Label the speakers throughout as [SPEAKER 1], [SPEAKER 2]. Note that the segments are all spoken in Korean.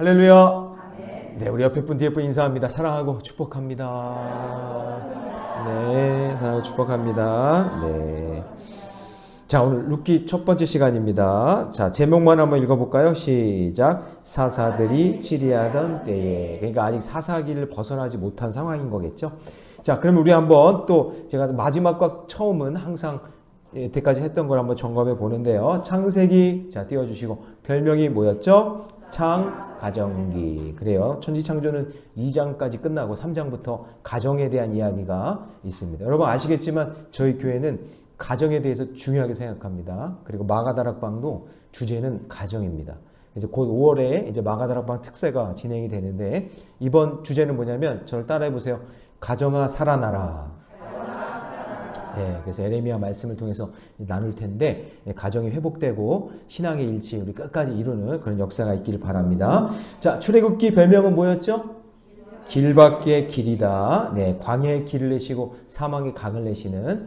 [SPEAKER 1] 할렐루야. 네, 우리 옆에 분 뒤에 분 인사합니다. 사랑하고 축복합니다. 네, 사랑하고 축복합니다. 네. 자, 오늘 룻기 첫 번째 시간입니다. 자, 제목만 한번 읽어볼까요? 시작. 사사들이 치리하던 때에. 그러니까 아직 사사기를 벗어나지 못한 상황인 거겠죠. 자, 그러면 우리 한번 또 제가 마지막과 처음은 항상 여태까지 했던 걸 한번 점검해 보는데요. 창세기, 자, 띄워주시고 별명이 뭐였죠? 가정기. 그래요. 천지창조는 2장까지 끝나고 3장부터 가정에 대한 이야기가 있습니다. 여러분 아시겠지만 저희 교회는 가정에 대해서 중요하게 생각합니다. 그리고 마가다락방도 주제는 가정입니다. 이제 곧 5월에 이제 마가다락방 특세가 진행이 되는데 이번 주제는 뭐냐면 저를 따라해 보세요. 가정아 살아나라. 네, 그래서 에레미야 말씀을 통해서 나눌 텐데 가정이 회복되고 신앙의 일치 우리 끝까지 이루는 그런 역사가 있기를 바랍니다. 자, 출애굽기 별명은 뭐였죠? 길밖의 길이다. 네, 광야의 길을 내시고 사망의 강을 내시는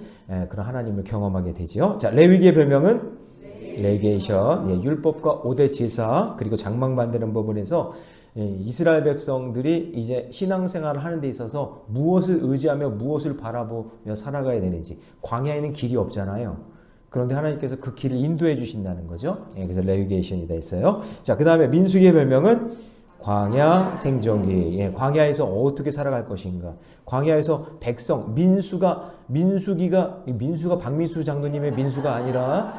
[SPEAKER 1] 그런 하나님을 경험하게 되죠. 자, 레위기의 별명은 레게이션. 예, 율법과 5대 제사 그리고 장막 만드는 부분에서 이스라엘 백성들이 이제 신앙생활을 하는 데 있어서 무엇을 의지하며 무엇을 바라보며 살아가야 되는지 광야에는 길이 없잖아요. 그런데 하나님께서 그 길을 인도해 주신다는 거죠. 예, 그래서 레위게이션이다 했어요. 자, 그 다음에 민수기의 별명은 광야 생존기. 예, 광야에서 어떻게 살아갈 것인가. 광야에서 백성 민수기가 박민수 장로님의 민수가 아니라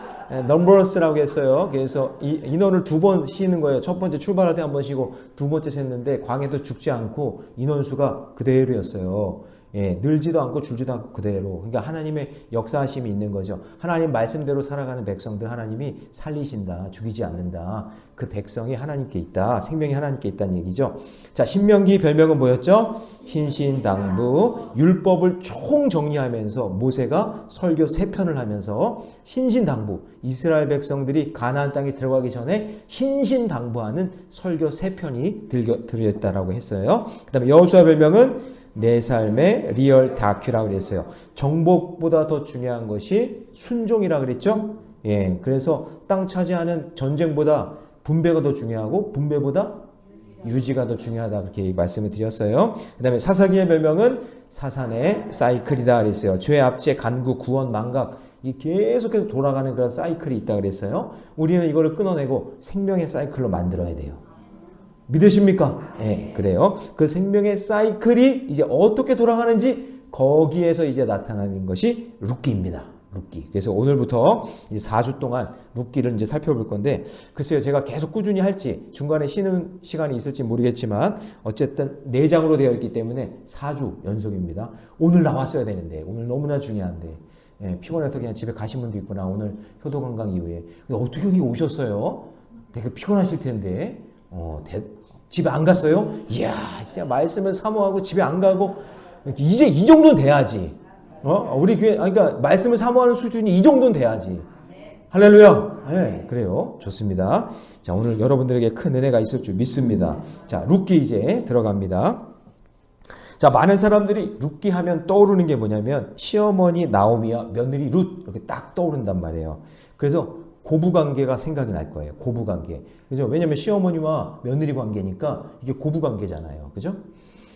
[SPEAKER 1] 넘버러스라고 했어요. 그래서 인원을 2번 쉬는 거예요. 첫 번째 출발할 때 한 번 쉬고 두 번째 셌는데 광야도 죽지 않고 인원수가 그대로였어요. 예, 늘지도 않고 줄지도 않고 그대로. 그러니까 하나님의 역사하심이 있는 거죠. 하나님 말씀대로 살아가는 백성들 하나님이 살리신다. 죽이지 않는다. 그 백성이 하나님께 있다. 생명이 하나님께 있다는 얘기죠. 자, 신명기 별명은 뭐였죠? 신신당부. 율법을 총 정리하면서 모세가 설교 3편을 하면서 신신당부. 이스라엘 백성들이 가나안 땅에 들어가기 전에 신신당부하는 설교 3편이 들렸다라고 했어요. 그 다음에 여호수아 별명은 내 삶의 리얼 다큐라고 그랬어요. 정복보다 더 중요한 것이 순종이라고 그랬죠. 예, 그래서 땅 차지하는 전쟁보다 분배가 더 중요하고 분배보다 유지가 더 중요하다 그렇게 말씀을 드렸어요. 그 다음에 사사기의 별명은 사산의 사이클이다 그랬어요. 죄, 압제, 간구, 구원, 망각 이 계속해서 돌아가는 그런 사이클이 있다 그랬어요. 우리는 이거를 끊어내고 생명의 사이클로 만들어야 돼요. 믿으십니까? 네, 그래요. 그 생명의 사이클이 이제 어떻게 돌아가는지 거기에서 이제 나타나는 것이 룻기입니다. 룻기. 그래서 오늘부터 이제 4주 동안 룻기를 이제 살펴볼 건데, 글쎄요, 제가 계속 꾸준히 할지, 중간에 쉬는 시간이 있을지 모르겠지만, 어쨌든 4장으로 되어 있기 때문에 4주 연속입니다. 오늘 나왔어야 되는데, 오늘 너무나 중요한데, 예, 피곤해서 그냥 집에 가신 분도 있구나, 오늘 효도관광 이후에. 근데 어떻게 여기 오셨어요? 되게 피곤하실 텐데. 집에 안 갔어요? 이야, 진짜 말씀을 사모하고 집에 안 가고 이제 이 정도는 돼야지. 우리 교회 그러니까 말씀을 사모하는 수준이 이 정도는 돼야지. 할렐루야. 네, 그래요. 좋습니다. 자, 오늘 여러분들에게 큰 은혜가 있을 줄 믿습니다. 자, 룻기 이제 들어갑니다. 자, 많은 사람들이 룻기 하면 떠오르는 게 뭐냐면 시어머니 나오미와 며느리 룻 이렇게 딱 떠오른단 말이에요. 그래서 고부관계가 생각이 날 거예요. 고부관계. 그죠? 왜냐면 시어머니와 며느리 관계니까 이게 고부관계잖아요. 그죠?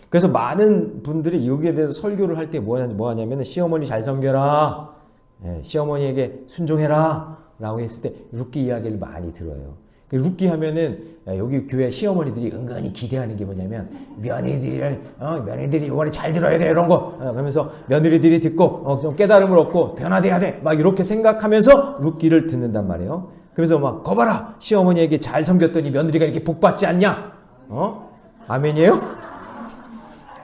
[SPEAKER 1] 그래서 많은 분들이 여기에 대해서 설교를 할 때 뭐 하냐면 시어머니 잘 섬겨라. 예, 시어머니에게 순종해라. 라고 했을 때 룻기 이야기를 많이 들어요. 룻기 하면은 여기 교회 시어머니들이 은근히 기대하는 게 뭐냐면 며느리들이 이번에 잘 들어야 돼 이런 거 그러면서 며느리들이 듣고 좀 깨달음을 얻고 변화돼야 돼 막 이렇게 생각하면서 룻기를 듣는단 말이에요. 그래서 막 거봐라 시어머니에게 잘 섬겼더니 며느리가 이렇게 복 받지 않냐? 아멘이에요?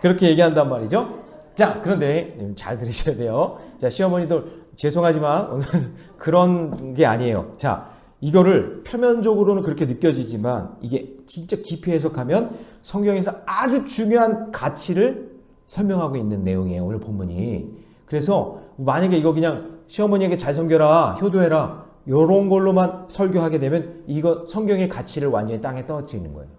[SPEAKER 1] 그렇게 얘기한단 말이죠. 자, 그런데 잘 들으셔야 돼요. 자, 시어머니들 죄송하지만 그런 게 아니에요. 자, 이거를 표면적으로는 그렇게 느껴지지만 이게 진짜 깊이 해석하면 성경에서 아주 중요한 가치를 설명하고 있는 내용이에요. 오늘 본문이. 그래서 만약에 이거 그냥 시어머니에게 잘 섬겨라, 효도해라 이런 걸로만 설교하게 되면 이거 성경의 가치를 완전히 땅에 떨어뜨리는 거예요.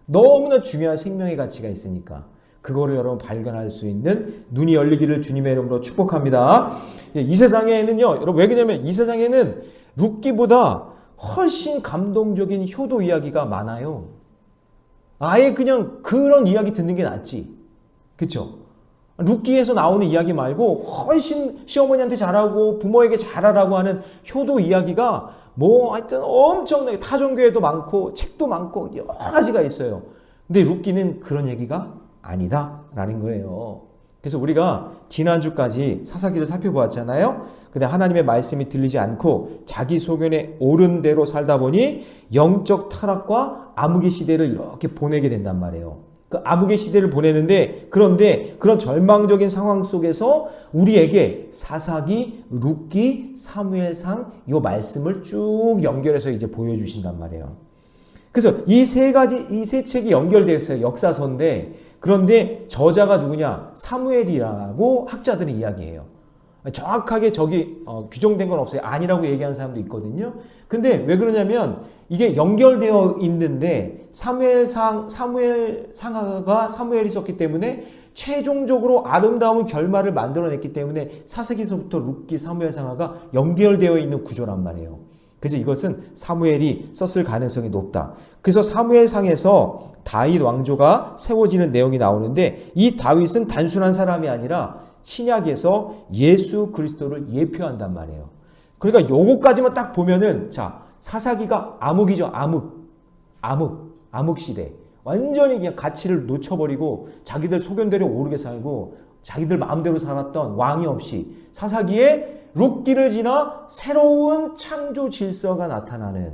[SPEAKER 1] 너무나 중요한 생명의 가치가 있으니까 그거를 여러분 발견할 수 있는 눈이 열리기를 주님의 이름으로 축복합니다. 이 세상에는요, 여러분 왜 그러냐면 이 세상에는 룻기보다 훨씬 감동적인 효도 이야기가 많아요. 아예 그냥 그런 이야기 듣는 게 낫지. 그쵸? 룻기에서 나오는 이야기 말고 훨씬 시어머니한테 잘하고 부모에게 잘하라고 하는 효도 이야기가 뭐 하여튼 엄청나게 타종교에도 많고 책도 많고 여러 가지가 있어요. 근데 룻기는 그런 얘기가 아니다라는 거예요. 그래서 우리가 지난주까지 사사기를 살펴보았잖아요. 근데 하나님의 말씀이 들리지 않고 자기 소견에 옳은 대로 살다 보니 영적 타락과 암흑의 시대를 이렇게 보내게 된단 말이에요. 그 암흑의 시대를 보내는데, 그런데 그런 절망적인 상황 속에서 우리에게 사사기, 룻기, 사무엘상 요 말씀을 쭉 연결해서 이제 보여주신단 말이에요. 그래서 이 세 책이 연결되어 있어요. 역사서인데, 그런데 저자가 누구냐? 사무엘이라고 학자들이 이야기해요. 정확하게 규정된 건 없어요. 아니라고 얘기하는 사람도 있거든요. 근데 왜 그러냐면 이게 연결되어 있는데 사무엘상하가 사무엘이 썼기 때문에 최종적으로 아름다운 결말을 만들어냈기 때문에 사사기서부터 룻기, 사무엘상하가 연결되어 있는 구조란 말이에요. 그래서 이것은 사무엘이 썼을 가능성이 높다. 그래서 사무엘상에서 다윗 왕조가 세워지는 내용이 나오는데 이 다윗은 단순한 사람이 아니라 신약에서 예수 그리스도를 예표한단 말이에요. 그러니까 요거까지만 딱 보면은 자, 사사기가 암흑이죠. 암흑 시대. 완전히 그냥 가치를 놓쳐버리고 자기들 소견대로 오르게 살고 자기들 마음대로 살았던 왕이 없이 사사기에 룻기를 지나 새로운 창조 질서가 나타나는,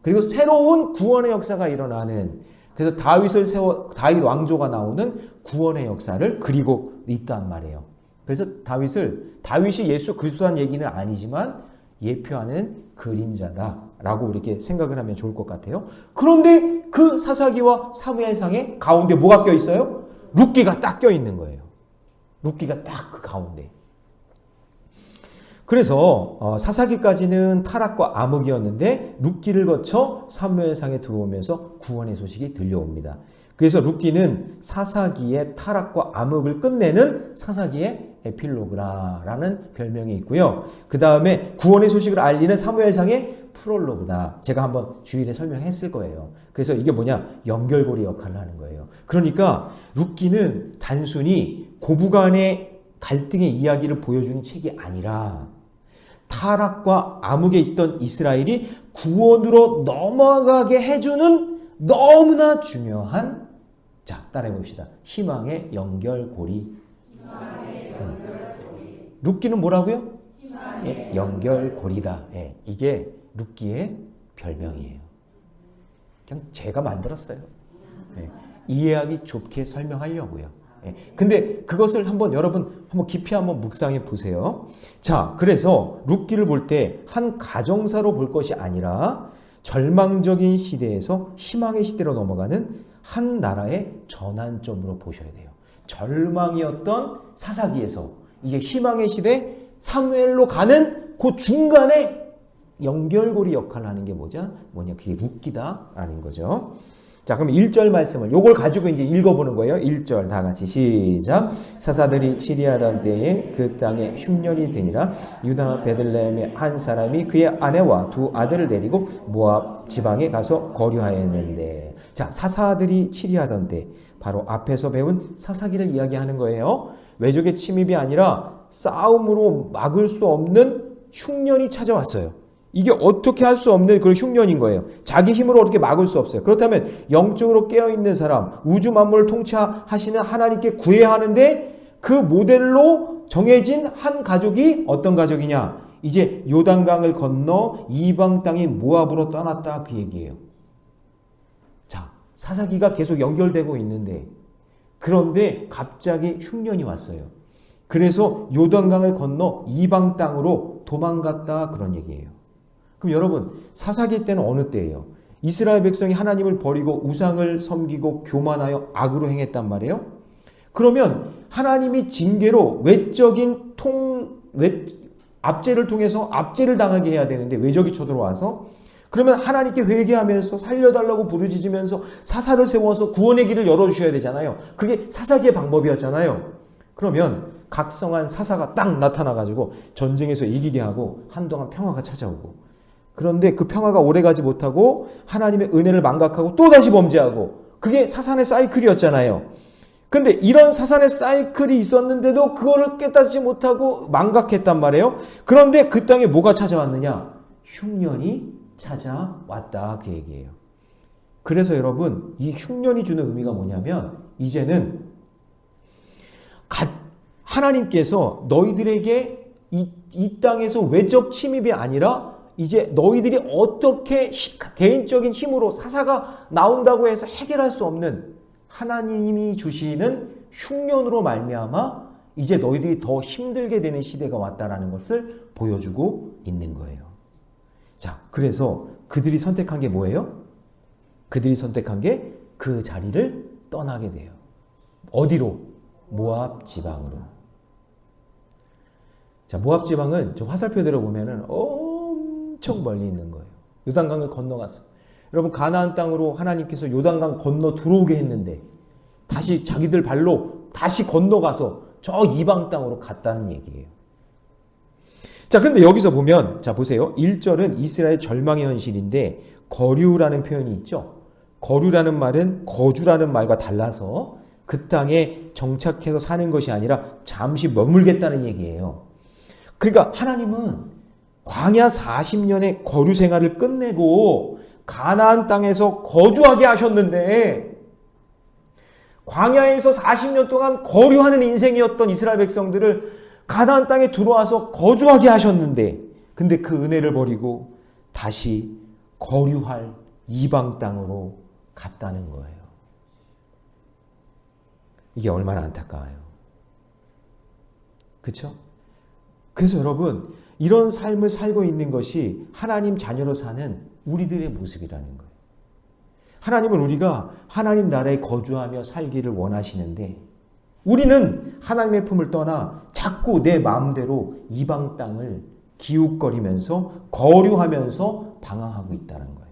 [SPEAKER 1] 그리고 새로운 구원의 역사가 일어나는, 그래서 다윗 왕조가 나오는 구원의 역사를 그리고 있단 말이에요. 그래서 다윗이 예수 그리스도라는 얘기는 아니지만 예표하는 그림자다라고 이렇게 생각을 하면 좋을 것 같아요. 그런데 그 사사기와 사무엘상에 가운데 뭐가 껴 있어요? 룻기가 딱 껴 있는 거예요. 룻기가 딱 그 가운데. 그래서 사사기까지는 타락과 암흑이었는데 룻기를 거쳐 사무엘상에 들어오면서 구원의 소식이 들려옵니다. 그래서 룻기는 사사기의 타락과 암흑을 끝내는 사사기의 에필로그라라는 별명이 있고요. 그 다음에 구원의 소식을 알리는 사무엘상의 프롤로그다. 제가 한번 주일에 설명했을 거예요. 그래서 이게 뭐냐? 연결고리 역할을 하는 거예요. 그러니까 룻기는 단순히 고부간의 갈등의 이야기를 보여주는 책이 아니라 타락과 암흑에 있던 이스라엘이 구원으로 넘어가게 해주는 너무나 중요한, 자, 따라해 봅시다. 희망의 연결고리. 룻기는 뭐라고요? 예, 연결고리다. 예, 이게 룻기의 별명이에요. 그냥 제가 만들었어요. 예, 이해하기 좋게 설명하려고요. 예, 근데 그것을 여러분 한번 깊이 한번 묵상해 보세요. 자, 그래서 룻기를 볼 때 한 가정사로 볼 것이 아니라 절망적인 시대에서 희망의 시대로 넘어가는 한 나라의 전환점으로 보셔야 돼요. 절망이었던 사사기에서 이제 희망의 시대 사무엘로 가는 그 중간에 연결고리 역할을 하는 게 뭐냐? 그게 룻기다라는 거죠. 자, 그럼 1절 말씀을 요걸 가지고 이제 읽어보는 거예요. 1절 다 같이 시작. 사사들이 치리하던 때에 그 땅에 흉년이 되니라. 유다 베들레헴의 한 사람이 그의 아내와 두 아들을 데리고 모압 지방에 가서 거류하였는데, 자, 사사들이 치리하던 때 바로 앞에서 배운 사사기를 이야기하는 거예요. 외적의 침입이 아니라 싸움으로 막을 수 없는 흉년이 찾아왔어요. 이게 어떻게 할 수 없는 그런 흉년인 거예요. 자기 힘으로 어떻게 막을 수 없어요. 그렇다면 영적으로 깨어있는 사람, 우주 만물을 통치하시는 하나님께 구해야 하는데 그 모델로 정해진 한 가족이 어떤 가족이냐? 이제 요단강을 건너 이방 땅인 모압으로 떠났다, 그 얘기예요. 자, 사사기가 계속 연결되고 있는데 그런데 갑자기 흉년이 왔어요. 그래서 요단강을 건너 이방 땅으로 도망갔다, 그런 얘기예요. 그럼 여러분, 사사기 때는 어느 때예요? 이스라엘 백성이 하나님을 버리고 우상을 섬기고 교만하여 악으로 행했단 말이에요. 그러면 하나님이 징계로 외적인 압제를 통해서 압제를 당하게 해야 되는데 외적이 쳐들어와서, 그러면 하나님께 회개하면서 살려달라고 부르짖으면서 사사를 세워서 구원의 길을 열어주셔야 되잖아요. 그게 사사기의 방법이었잖아요. 그러면 각성한 사사가 딱 나타나가지고 전쟁에서 이기게 하고 한동안 평화가 찾아오고, 그런데 그 평화가 오래가지 못하고 하나님의 은혜를 망각하고 또다시 범죄하고, 그게 사산의 사이클이었잖아요. 근데 이런 사산의 사이클이 있었는데도 그거를 깨닫지 못하고 망각했단 말이에요. 그런데 그 땅에 뭐가 찾아왔느냐? 흉년이 찾아왔다, 그 얘기예요. 그래서 여러분, 이 흉년이 주는 의미가 뭐냐면 이제는 하나님께서 너희들에게 이 땅에서 외적 침입이 아니라 이제 너희들이 어떻게 개인적인 힘으로 사사가 나온다고 해서 해결할 수 없는 하나님이 주시는 흉년으로 말미암아 이제 너희들이 더 힘들게 되는 시대가 왔다라는 것을 보여주고 있는 거예요. 자, 그래서 그들이 선택한 게 뭐예요? 그들이 선택한 게 그 자리를 떠나게 돼요. 어디로? 모압 지방으로. 자, 모압 지방은 저 화살표대로 보면은 엄청 멀리 있는 거예요. 요단강을 건너갔어. 여러분, 가나안 땅으로 하나님께서 요단강 건너 들어오게 했는데 다시 자기들 발로 다시 건너가서 저 이방 땅으로 갔다는 얘기예요. 자, 근데 여기서 보면, 자, 보세요. 1절은 이스라엘 절망의 현실인데 거류라는 표현이 있죠. 거류라는 말은 거주라는 말과 달라서 그 땅에 정착해서 사는 것이 아니라 잠시 머물겠다는 얘기예요. 그러니까 하나님은 광야 40년의 거류 생활을 끝내고 가나안 땅에서 거주하게 하셨는데 광야에서 40년 동안 거류하는 인생이었던 이스라엘 백성들을 가나안 땅에 들어와서 거주하게 하셨는데 근데 그 은혜를 버리고 다시 거류할 이방 땅으로 갔다는 거예요. 이게 얼마나 안타까워요. 그렇죠? 그래서 여러분, 이런 삶을 살고 있는 것이 하나님 자녀로 사는 우리들의 모습이라는 거예요. 하나님은 우리가 하나님 나라에 거주하며 살기를 원하시는데 우리는 하나님의 품을 떠나 자꾸 내 마음대로 이방 땅을 기웃거리면서 거류하면서 방황하고 있다는 거예요.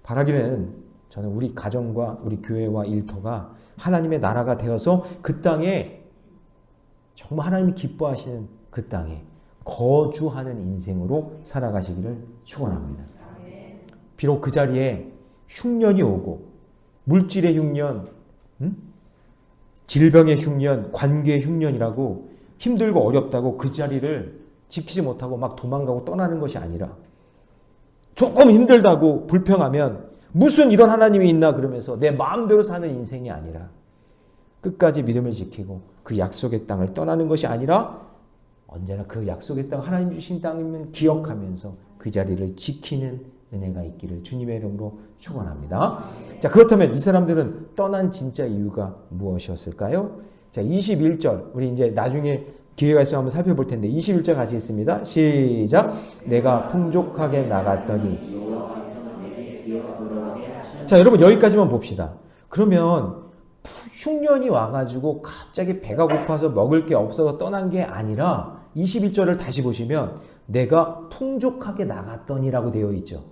[SPEAKER 1] 바라기는 저는 우리 가정과 우리 교회와 일터가 하나님의 나라가 되어서 그 땅에 정말 하나님이 기뻐하시는 그 땅에 거주하는 인생으로 살아가시기를 축원합니다. 비록 그 자리에 흉년이 오고 물질의 흉년, 질병의 흉년, 관계의 흉년이라고 힘들고 어렵다고 그 자리를 지키지 못하고 막 도망가고 떠나는 것이 아니라 조금 힘들다고 불평하면 무슨 이런 하나님이 있나 그러면서 내 마음대로 사는 인생이 아니라 끝까지 믿음을 지키고 그 약속의 땅을 떠나는 것이 아니라 언제나 그 약속의 땅, 하나님 주신 땅이면 기억하면서 그 자리를 지키는 은혜가 있기를 주님의 이름으로 축원합니다. 자, 그렇다면 이 사람들은 떠난 진짜 이유가 무엇이었을까요? 자, 21절 우리 이제 나중에 기회가 있으면 한번 살펴볼 텐데 21절 같이 있습니다. 시작. 내가 풍족하게 나갔더니. 자, 여러분 여기까지만 봅시다. 그러면 흉년이 와가지고 갑자기 배가 고파서 먹을 게 없어서 떠난 게 아니라 21절을 다시 보시면 내가 풍족하게 나갔더니라고 되어 있죠.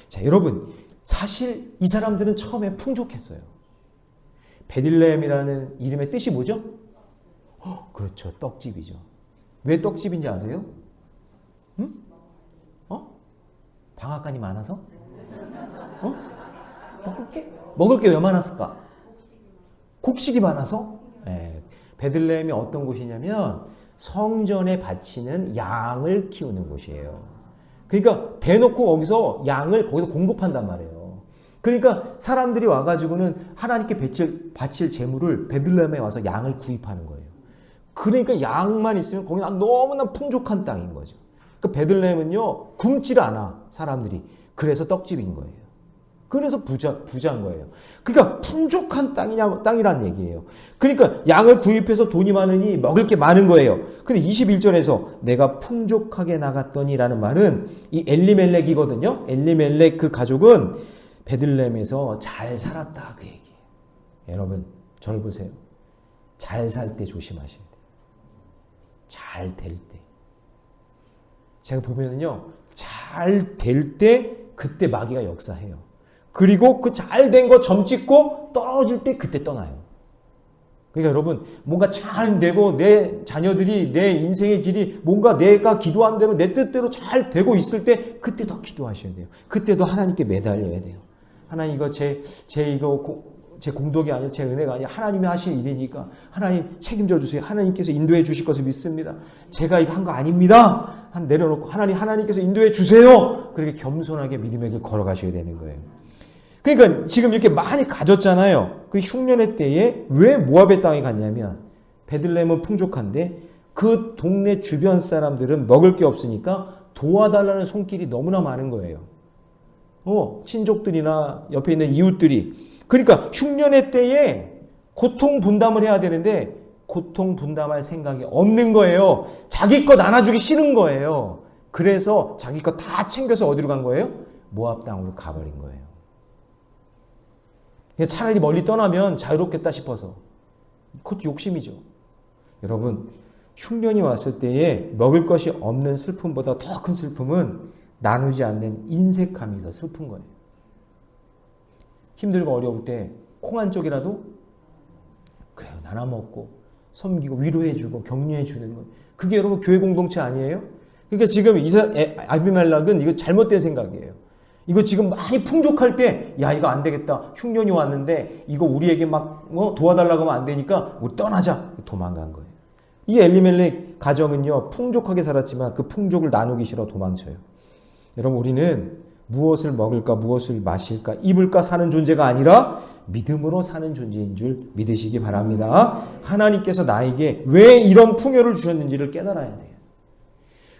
[SPEAKER 1] 자, 여러분 사실 이 사람들은 처음에 풍족했어요. 베들레헴이라는 이름의 뜻이 뭐죠? 그렇죠. 떡집이죠. 왜 떡집인지 아세요? 응? 방앗간이 많아서? 먹을 게 왜 많았을까? 곡식이 많아서? 네. 베들레헴이 어떤 곳이냐면 성전에 바치는 양을 키우는 곳이에요. 그러니까 대놓고 거기서 양을 거기서 공급한단 말이에요. 그러니까 사람들이 와가지고는 하나님께 바칠 재물을 베들레헴에 와서 양을 구입하는 거예요. 그러니까 양만 있으면 거기는 너무나 풍족한 땅인 거죠. 그러니까 베들레헴은요 굶지를 않아 사람들이. 그래서 떡집인 거예요. 그래서 부자인 거예요. 그러니까 풍족한 땅이라는 얘기예요. 그러니까 양을 구입해서 돈이 많으니 먹을 게 많은 거예요. 근데 21절에서 내가 풍족하게 나갔더니라는 말은 이 엘리멜렉이거든요. 엘리멜렉 그 가족은 베들레헴에서 잘 살았다 그 얘기예요. 여러분 저를 보세요. 잘 살 때 조심하셔야 돼요. 잘 될 때. 제가 보면은요. 잘 될 때 그때 마귀가 역사해요. 그리고 그 잘 된 거 점 찍고 떨어질 때 그때 떠나요. 그러니까 여러분 뭔가 잘 되고 내 자녀들이 내 인생의 길이 뭔가 내가 기도한 대로 내 뜻대로 잘 되고 있을 때 그때 더 기도하셔야 돼요. 그때도 하나님께 매달려야 돼요. 하나님 이거 제 공덕이 아니라 제 은혜가 아니라 하나님이 하실 일이니까 하나님 책임져 주세요. 하나님께서 인도해 주실 것을 믿습니다. 제가 이거 한 거 아닙니다. 내려놓고 하나님께서 인도해 주세요. 그렇게 겸손하게 믿음의 길 걸어가셔야 되는 거예요. 그러니까 지금 이렇게 많이 가졌잖아요. 그 흉년의 때에 왜 모압의 땅에 갔냐면 베들레헴은 풍족한데 그 동네 주변 사람들은 먹을 게 없으니까 도와달라는 손길이 너무나 많은 거예요. 친족들이나 옆에 있는 이웃들이. 그러니까 흉년의 때에 고통 분담을 해야 되는데 고통 분담할 생각이 없는 거예요. 자기 것 나눠주기 싫은 거예요. 그래서 자기 것 다 챙겨서 어디로 간 거예요? 모압 땅으로 가버린 거예요. 차라리 멀리 떠나면 자유롭겠다 싶어서. 그것도 욕심이죠. 여러분, 흉년이 왔을 때에 먹을 것이 없는 슬픔보다 더 큰 슬픔은 나누지 않는 인색함이 더 슬픈 거예요. 힘들고 어려울 때 콩 한 쪽이라도 그래요. 나눠 먹고 섬기고 위로해주고 격려해주는 것. 그게 여러분 교회 공동체 아니에요? 그러니까 지금 아비멜렉은 이거 잘못된 생각이에요. 이거 지금 많이 풍족할 때, 야, 이거 안 되겠다. 흉년이 왔는데, 이거 우리에게 막, 도와달라고 하면 안 되니까, 우리 떠나자. 도망간 거예요. 이 엘리멜렉 가정은요, 풍족하게 살았지만 그 풍족을 나누기 싫어 도망쳐요. 여러분, 우리는 무엇을 먹을까, 무엇을 마실까, 입을까 사는 존재가 아니라 믿음으로 사는 존재인 줄 믿으시기 바랍니다. 하나님께서 나에게 왜 이런 풍요를 주셨는지를 깨달아야 돼요.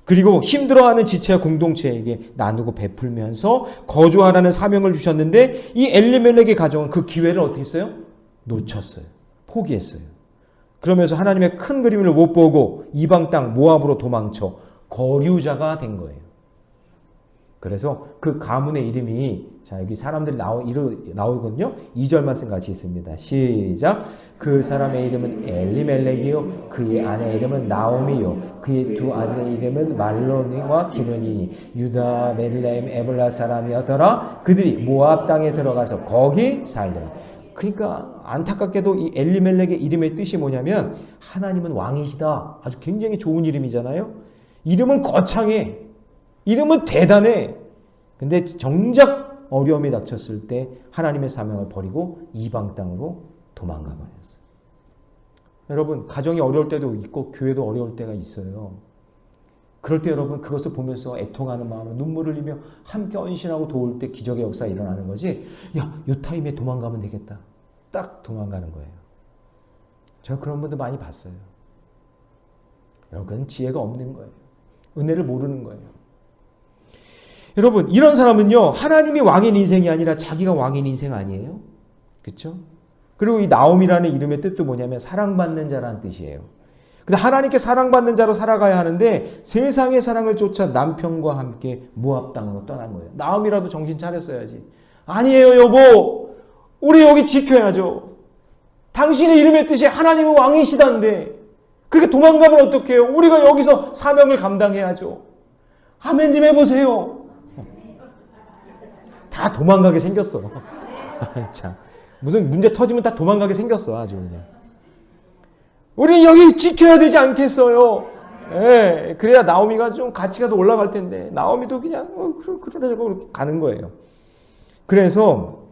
[SPEAKER 1] 그리고 힘들어하는 지체와 공동체에게 나누고 베풀면서 거주하라는 사명을 주셨는데 이 엘리멜렉의 가정은 그 기회를 어떻게 했어요? 놓쳤어요. 포기했어요. 그러면서 하나님의 큰 그림을 못 보고 이방 땅 모압으로 도망쳐 거류자가 된 거예요. 그래서 그 가문의 이름이 자 여기 사람들이 나오거든요. 2절 말씀 같이 있습니다. 시작. 그 사람의 이름은 엘리멜렉이요 그의 아내의 이름은 나오미요 그의 두 아들의 이름은 말론과 기르니 유다 벨레헴 에블라 사람이었더라. 그들이 모압 땅에 들어가서 거기 살더라. 그러니까 안타깝게도 이 엘리멜렉의 이름의 뜻이 뭐냐면 하나님은 왕이시다. 아주 굉장히 좋은 이름이잖아요. 이름은 거창해. 이름은 대단해. 근데 정작 어려움이 닥쳤을 때 하나님의 사명을 버리고 이방 땅으로 도망가 버렸어요. 여러분, 가정이 어려울 때도 있고 교회도 어려울 때가 있어요. 그럴 때 여러분 그것을 보면서 애통하는 마음으로 눈물을 흘리며 함께 헌신하고 도울 때 기적의 역사가 일어나는 거지. 야, 요 타임에 도망가면 되겠다. 딱 도망가는 거예요. 제가 그런 분들 많이 봤어요. 여러분, 그건 지혜가 없는 거예요. 은혜를 모르는 거예요. 여러분, 이런 사람은요, 하나님이 왕인 인생이 아니라 자기가 왕인 인생 아니에요? 그렇죠? 그리고 이 나옴이라는 이름의 뜻도 뭐냐면 사랑받는 자라는 뜻이에요. 근데 하나님께 사랑받는 자로 살아가야 하는데 세상의 사랑을 쫓아 남편과 함께 모압 땅으로 떠난 거예요. 나옴이라도 정신 차렸어야지. 아니에요, 여보. 우리 여기 지켜야죠. 당신의 이름의 뜻이 하나님은 왕이시다는데 그렇게 도망가면 어떡해요? 우리가 여기서 사명을 감당해야죠. 아멘 좀 해보세요. 다 도망가게 생겼어. 참, 무슨 문제 터지면 다 도망가게 생겼어. 아주 그냥. 우리 여기 지켜야 되지 않겠어요? 예, 그래야 나오미가 좀 가치가 더 올라갈 텐데 나오미도 그냥 그러려고 가는 거예요. 그래서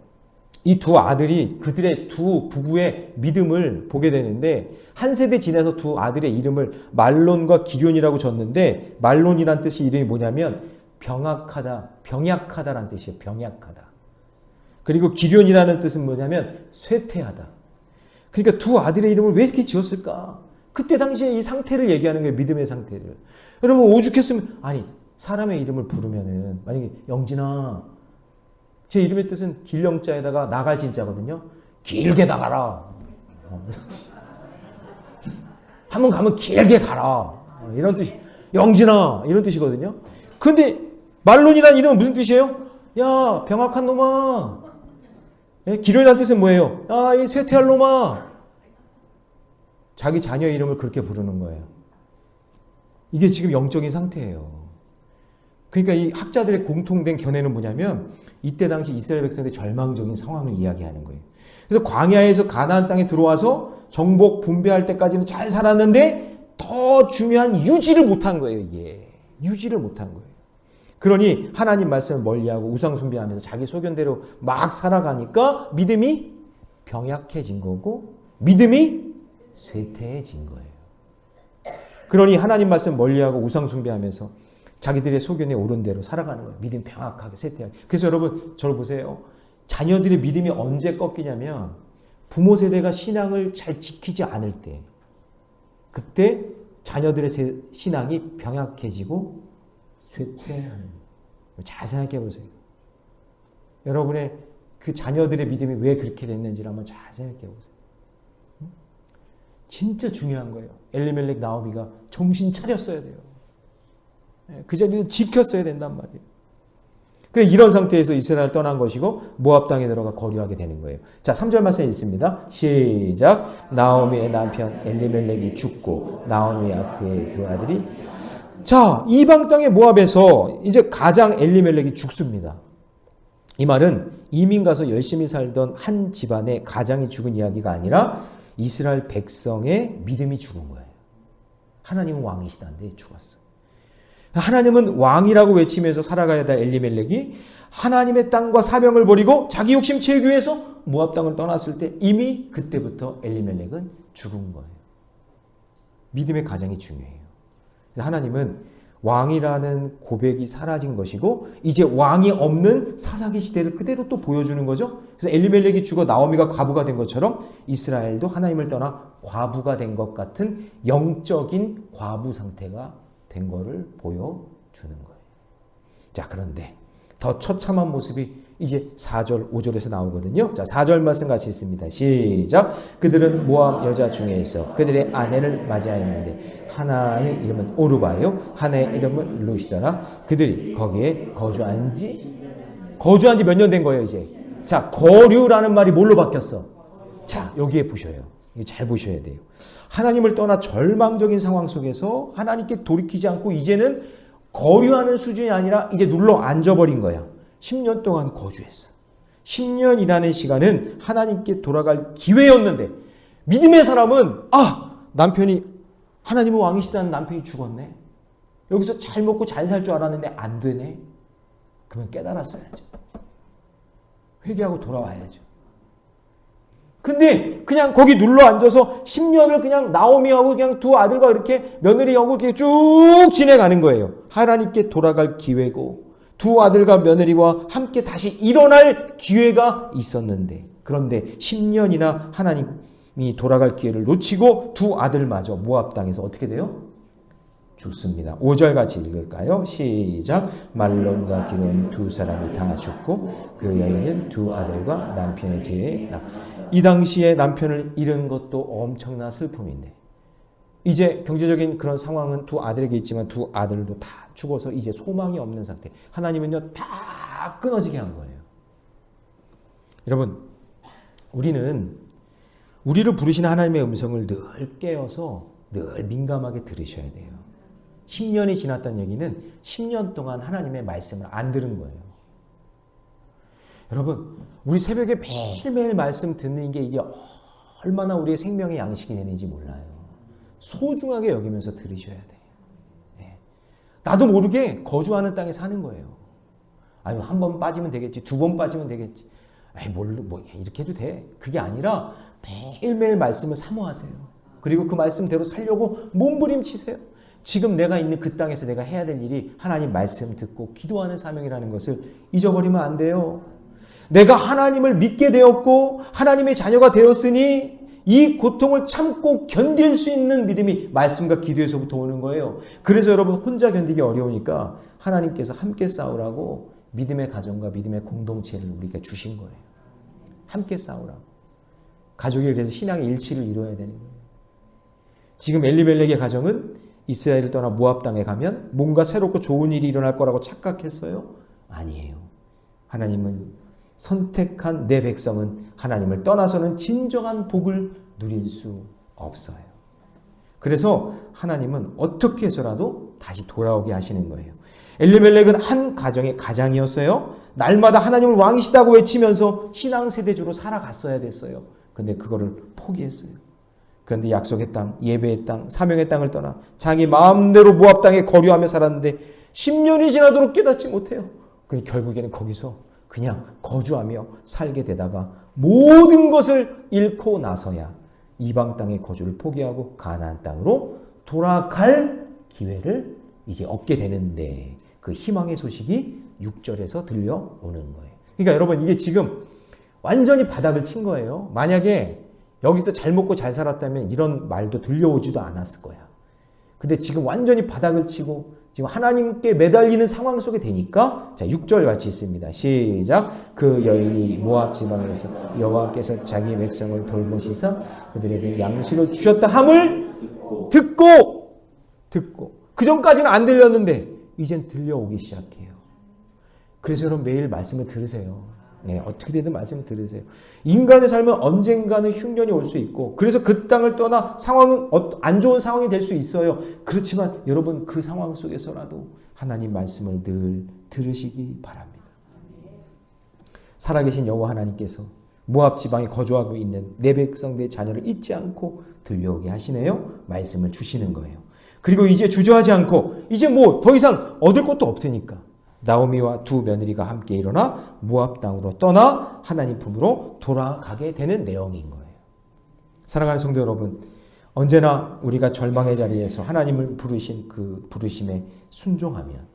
[SPEAKER 1] 이 두 아들이 그들의 두 부부의 믿음을 보게 되는데 한 세대 지나서 두 아들의 이름을 말론과 기럐이라고 졌는데 말론이란 뜻이 이름이 뭐냐면 병약하다라는 뜻이에요. 병약하다. 그리고 기럐이라는 뜻은 뭐냐면 쇠퇴하다. 그러니까 두 아들의 이름을 왜 이렇게 지었을까? 그때 당시에 이 상태를 얘기하는 거예요. 믿음의 상태를. 여러분 오죽했으면 아니 사람의 이름을 부르면은 만약에 영진아 제 이름의 뜻은 길영자에다가 나갈 진자거든요. 길게 나가라. 한번 가면 길게 가라. 이런 뜻이 영진아 이런 뜻이거든요. 근데 말론이라는 이름은 무슨 뜻이에요? 야, 병약한 놈아. 기럐이라는 뜻은 뭐예요? 야, 이 쇠퇴할 놈아. 자기 자녀 이름을 그렇게 부르는 거예요. 이게 지금 영적인 상태예요. 그러니까 이 학자들의 공통된 견해는 뭐냐면 이때 당시 이스라엘 백성들의 절망적인 상황을 이야기하는 거예요. 그래서 광야에서 가나안 땅에 들어와서 정복 분배할 때까지는 잘 살았는데 더 중요한 유지를 못한 거예요. 이게 유지를 못한 거예요. 그러니 하나님 말씀을 멀리하고 우상 숭배하면서 자기 소견대로 막 살아가니까 믿음이 병약해진 거고 믿음이 쇠퇴해진 거예요. 그러니 하나님 말씀 멀리하고 우상 숭배하면서 자기들의 소견에 오른 대로 살아가는 거예요. 믿음 병약하게 쇠퇴하게. 그래서 여러분 저를 보세요. 자녀들의 믿음이 언제 꺾이냐면 부모 세대가 신앙을 잘 지키지 않을 때, 그때 자녀들의 신앙이 병약해지고 쇠퇴하는 거예요. 잘 생각해 보세요. 여러분의 그 자녀들의 믿음이 왜 그렇게 됐는지를 한번 잘 생각해 보세요. 진짜 중요한 거예요. 엘리멜렉 나오미가 정신 차렸어야 돼요. 그 자리를 지켰어야 된단 말이에요. 그래 이런 상태에서 이스라엘을 떠난 것이고 모압 땅에 들어가 거류하게 되는 거예요. 자, 3절 말씀에 있습니다. 시작. 나오미의 남편 엘리멜렉이 죽고 나오미와 그의 두 아들이 자, 이방 땅의 모압에서 이제 가장 엘리멜렉이 죽습니다. 이 말은 이민 가서 열심히 살던 한 집안의 가장이 죽은 이야기가 아니라 이스라엘 백성의 믿음이 죽은 거예요. 하나님은 왕이시다는데 죽었어. 하나님은 왕이라고 외치면서 살아가야 될 엘리멜렉이 하나님의 땅과 사명을 버리고 자기 욕심 채우기 위해서 모압 땅을 떠났을 때 이미 그때부터 엘리멜렉은 죽은 거예요. 믿음의 가장이 중요해요. 하나님은 왕이라는 고백이 사라진 것이고 이제 왕이 없는 사사기 시대를 그대로 또 보여주는 거죠. 그래서 엘리멜렉이 죽어 나오미가 과부가 된 것처럼 이스라엘도 하나님을 떠나 과부가 된 것 같은 영적인 과부 상태가 된 거를 보여주는 거예요. 자, 그런데 더 처참한 모습이 이제 4절, 5절에서 나오거든요. 자, 4절 말씀 같이 있습니다. 시작. 그들은 모압 여자 중에서 그들의 아내를 맞이하였는데 하나의 이름은 오르바요, 하나의 이름은 루시더라. 그들이 거기에 거주한 지 몇 년 된 거예요, 이제. 자, 거류라는 말이 뭘로 바뀌었어? 자, 여기에 보셔요. 이거 잘 보셔야 돼요. 하나님을 떠나 절망적인 상황 속에서 하나님께 돌이키지 않고 이제는 거류하는 수준이 아니라 이제 눌러 앉아버린 거야. 10년 동안 거주했어. 10년이라는 시간은 하나님께 돌아갈 기회였는데 믿음의 사람은 남편이 하나님은 왕이시다는 남편이 죽었네. 여기서 잘 먹고 잘 살 줄 알았는데 안 되네. 그러면 깨달았어야죠. 회개하고 돌아와야죠. 근데 그냥 거기 눌러 앉아서 10년을 그냥 나오미하고 그냥 두 아들과 이렇게 며느리하고 이렇게 쭉 지내가는 거예요. 하나님께 돌아갈 기회고 두 아들과 며느리와 함께 다시 일어날 기회가 있었는데 그런데 10년이나 하나님이 돌아갈 기회를 놓치고 두 아들마저 모압 땅에서 어떻게 돼요? 죽습니다. 5절 같이 읽을까요? 시작. 말론과 기론 두 사람이 다 죽고 그 여인은 두 아들과 남편의 뒤에 이 당시에 남편을 잃은 것도 엄청난 슬픔인데 이제 경제적인 그런 상황은 두 아들에게 있지만 두 아들도 다 죽어서 이제 소망이 없는 상태. 하나님은요 다 끊어지게 한 거예요. 여러분, 우리를 부르시는 하나님의 음성을 늘 깨어서 늘 민감하게 들으셔야 돼요. 10년이 지났다는 얘기는 10년 동안 하나님의 말씀을 안 들은 거예요. 여러분, 우리 새벽에 매일매일 말씀 듣는 게 이게 얼마나 우리의 생명의 양식이 되는지 몰라요. 소중하게 여기면서 들으셔야 돼요. 네. 나도 모르게 거주하는 땅에 사는 거예요. 아유, 한 번 빠지면 되겠지, 두 번 빠지면 되겠지. 이렇게 해도 돼. 그게 아니라 매일매일 말씀을 사모하세요. 그리고 그 말씀대로 살려고 몸부림치세요. 지금 내가 있는 그 땅에서 내가 해야 될 일이 하나님 말씀 듣고 기도하는 사명이라는 것을 잊어버리면 안 돼요. 내가 하나님을 믿게 되었고 하나님의 자녀가 되었으니 이 고통을 참고 견딜 수 있는 믿음이 말씀과 기도에서부터 오는 거예요. 그래서 여러분 혼자 견디기 어려우니까 하나님께서 함께 싸우라고 믿음의 가정과 믿음의 공동체를 우리에게 주신 거예요. 함께 싸우라고. 가족이 그래서 신앙의 일치를 이루어야 되는 거예요. 지금 엘리멜렉의 가정은 이스라엘을 떠나 모압 땅에 가면 뭔가 새롭고 좋은 일이 일어날 거라고 착각했어요? 아니에요. 하나님은 선택한 내 백성은 하나님을 떠나서는 진정한 복을 누릴 수 없어요. 그래서 하나님은 어떻게 해서라도 다시 돌아오게 하시는 거예요. 엘리멜렉은 한 가정의 가장이었어요. 날마다 하나님을 왕이시다고 외치면서 신앙세대주로 살아갔어야 됐어요. 근데 그거를 포기했어요. 그런데 약속의 땅, 예배의 땅, 사명의 땅을 떠나 자기 마음대로 모압 땅에 거류하며 살았는데 10년이 지나도록 깨닫지 못해요. 근데 결국에는 거기서 그냥 거주하며 살게 되다가 모든 것을 잃고 나서야 이방 땅의 거주를 포기하고 가나안 땅으로 돌아갈 기회를 이제 얻게 되는데 그 희망의 소식이 6절에서 들려오는 거예요. 그러니까 여러분 이게 지금 완전히 바닥을 친 거예요. 만약에 여기서 잘 먹고 잘 살았다면 이런 말도 들려오지도 않았을 거야. 근데 지금 완전히 바닥을 치고 지금 하나님께 매달리는 상황 속에 되니까 자 6절 같이 있습니다. 시작. 그 여인이 모압 지방에서 여호와께서 자기 백성을 돌보시사 그들에게 양식을 주셨다 함을 듣고 그 전까지는 안 들렸는데 이젠 들려오기 시작해요. 그래서 여러분 매일 말씀을 들으세요. 네, 어떻게 되든 말씀을 들으세요. 인간의 삶은 언젠가는 흉년이 올 수 있고 그래서 그 땅을 떠나 상황은 안 좋은 상황이 될 수 있어요. 그렇지만 여러분 그 상황 속에서라도 하나님 말씀을 늘 들으시기 바랍니다. 살아계신 여호와 하나님께서 모압 지방에 거주하고 있는 내 백성 내 자녀를 잊지 않고 들려오게 하시네요. 말씀을 주시는 거예요. 그리고 이제 주저하지 않고 이제 뭐 더 이상 얻을 것도 없으니까 나오미와 두 며느리가 함께 일어나 모압 땅으로 떠나 하나님 품으로 돌아가게 되는 내용인 거예요. 사랑하는 성도 여러분, 언제나 우리가 절망의 자리에서 하나님을 부르신 그 부르심에 순종하면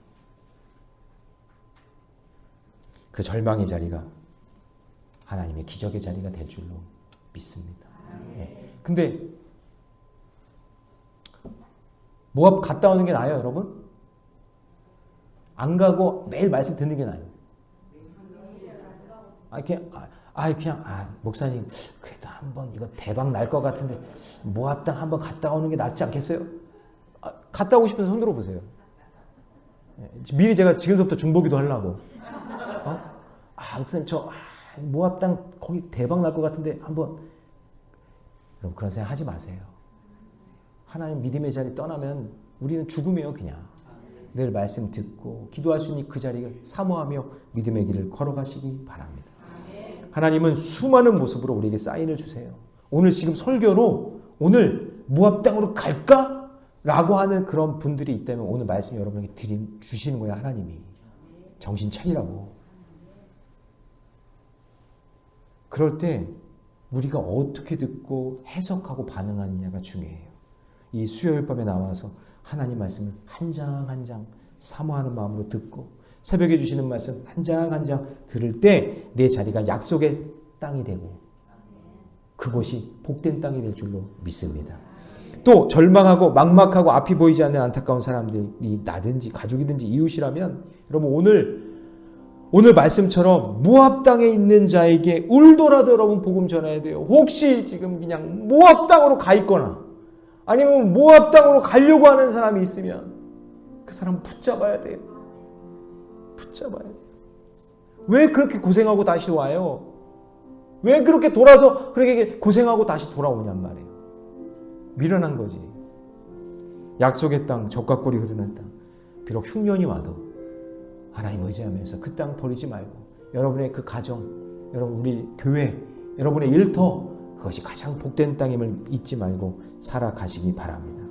[SPEAKER 1] 그 절망의 자리가 하나님의 기적의 자리가 될 줄로 믿습니다. 네. 근데 모압 갔다 오는 게 나아요, 여러분? 안 가고 매일 말씀 듣는 게 나아요. 목사님 그래도 한번 이거 대박 날 것 같은데 모압 땅 한번 갔다 오는 게 낫지 않겠어요? 갔다 오고 싶어서 손 들어보세요. 미리 제가 지금부터 중보기도 하려고. 목사님 저 모압 땅 거기 대박 날 것 같은데 한번. 여러분 그런 생각 하지 마세요. 하나님 믿음의 자리 떠나면 우리는 죽음이에요 그냥. 늘 말씀 듣고 기도할 수 있는 그 자리를 사모하며 믿음의 길을 걸어가시기 바랍니다. 하나님은 수많은 모습으로 우리에게 사인을 주세요. 오늘 지금 설교로 오늘 모압 땅으로 갈까? 라고 하는 그런 분들이 있다면 오늘 말씀 여러분에게 주시는 거예요. 하나님이. 정신 차리라고. 그럴 때 우리가 어떻게 듣고 해석하고 반응하느냐가 중요해요. 이 수요일 밤에 나와서 하나님 말씀을 한 장 한 장 사모하는 마음으로 듣고 새벽에 주시는 말씀 한 장 한 장 들을 때 내 자리가 약속의 땅이 되고 그곳이 복된 땅이 될 줄로 믿습니다. 또 절망하고 막막하고 앞이 보이지 않는 안타까운 사람들이 나든지 가족이든지 이웃이라면 여러분 오늘 말씀처럼 모압 땅에 있는 자에게 울더라도 여러분 복음 전해야 돼요. 혹시 지금 그냥 모압 땅으로 가 있거나 아니면 모압 땅으로 가려고 하는 사람이 있으면 그 사람 붙잡아야 돼요. 붙잡아야 돼요. 왜 그렇게 고생하고 다시 와요? 왜 그렇게 돌아서 그렇게 고생하고 다시 돌아오냔 말이에요. 미련한 거지. 약속의 땅, 젖과 꿀이 흐르는 땅. 비록 흉년이 와도 하나님 의지하면서 그 땅 버리지 말고 여러분의 그 가정, 여러분 우리 교회, 여러분의 일터 그것이 가장 복된 땅임을 잊지 말고 살아가시기 바랍니다.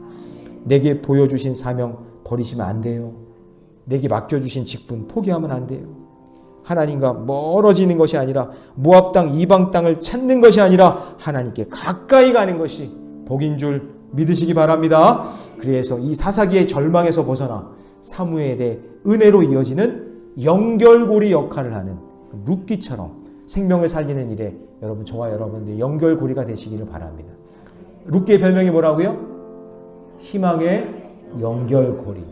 [SPEAKER 1] 내게 보여주신 사명 버리시면 안 돼요. 내게 맡겨주신 직분 포기하면 안 돼요. 하나님과 멀어지는 것이 아니라 모압 땅 이방 땅을 찾는 것이 아니라 하나님께 가까이 가는 것이 복인 줄 믿으시기 바랍니다. 그래서 이 사사기의 절망에서 벗어나 사무엘의 은혜로 이어지는 연결고리 역할을 하는 룻기처럼 생명을 살리는 일에 여러분 저와 여러분들 연결고리가 되시기를 바랍니다. 룻기의 별명이 뭐라고요? 희망의 연결고리.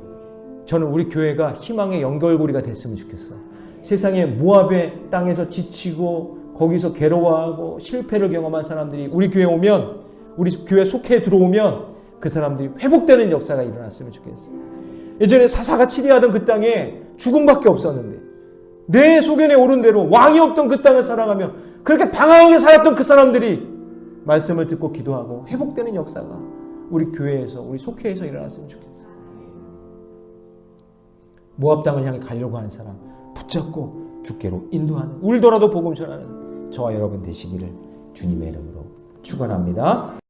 [SPEAKER 1] 저는 우리 교회가 희망의 연결고리가 됐으면 좋겠어. 세상에 모압의 땅에서 지치고 거기서 괴로워하고 실패를 경험한 사람들이 우리 교회에 오면 우리 교회 속해 들어오면 그 사람들이 회복되는 역사가 일어났으면 좋겠어. 예전에 사사가 치리하던 그 땅에 죽음밖에 없었는데 내 소견에 오른 대로 왕이 없던 그 땅을 살아가며 그렇게 방황하게 살았던 그 사람들이 말씀을 듣고 기도하고 회복되는 역사가 우리 교회에서 우리 속회에서 일어났으면 좋겠어. 모압 땅을 향해 가려고 하는 사람 붙잡고 주께로 인도하는 울더라도 복음 전하는 저와 여러분 되시기를 주님의 이름으로 축원합니다.